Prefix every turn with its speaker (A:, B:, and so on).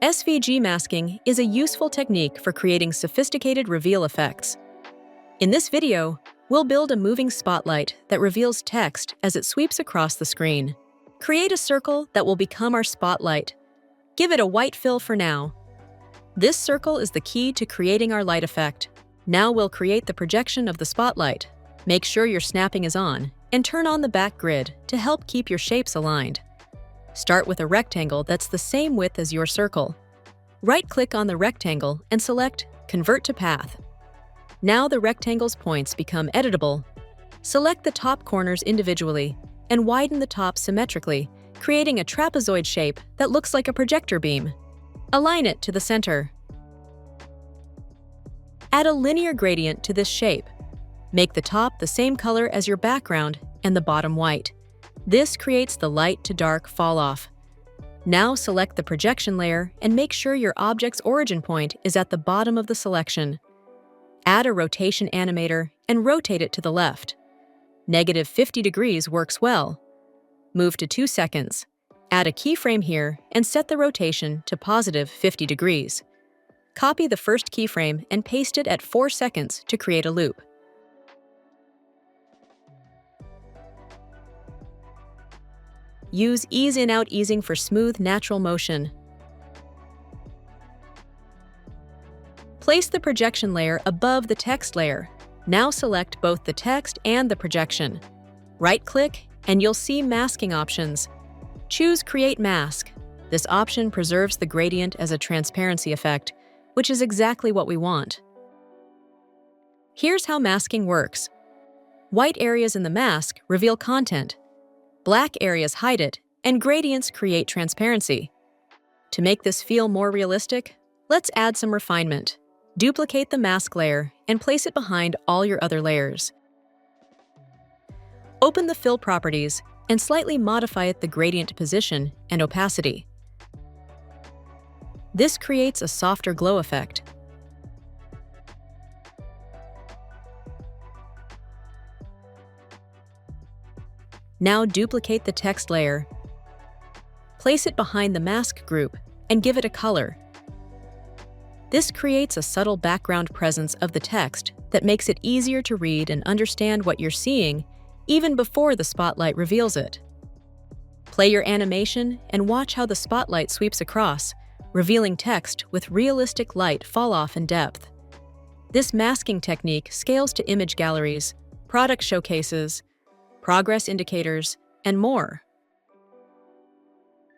A: SVG masking is a useful technique for creating sophisticated reveal effects. In this video, we'll build a moving spotlight that reveals text as it sweeps across the screen. Create a circle that will become our spotlight. Give it a white fill for now. This circle is the key to creating our light effect. Now we'll create the projection of the spotlight. Make sure your snapping is on, and turn on the back grid to help keep your shapes aligned. Start with a rectangle that's the same width as your circle. Right-click on the rectangle and select Convert to Path. Now the rectangle's points become editable. Select the top corners individually and widen the top symmetrically, creating a trapezoid shape that looks like a projector beam. Align it to the center. Add a linear gradient to this shape. Make the top the same color as your background and the bottom white. This creates the light to dark fall-off. Now select the projection layer and make sure your object's origin point is at the bottom of the selection. Add a rotation animator and rotate it to the left. -50 degrees works well. Move to 2 seconds. Add a keyframe here and set the rotation to +50 degrees. Copy the first keyframe and paste it at 4 seconds to create a loop. Use ease in out easing for smooth, natural motion. Place the projection layer above the text layer. Now select both the text and the projection. Right-click and you'll see masking options. Choose Create Mask. This option preserves the gradient as a transparency effect, which is exactly what we want. Here's how masking works. White areas in the mask reveal content. Black areas hide it, and gradients create transparency. To make this feel more realistic, let's add some refinement. Duplicate the mask layer and place it behind all your other layers. Open the Fill properties and slightly modify it the gradient position and opacity. This creates a softer glow effect. Now duplicate the text layer. Place it behind the mask group and give it a color. This creates a subtle background presence of the text that makes it easier to read and understand what you're seeing even before the spotlight reveals it. Play your animation and watch how the spotlight sweeps across, revealing text with realistic light fall-off and depth. This masking technique scales to image galleries, product showcases, progress indicators, and more.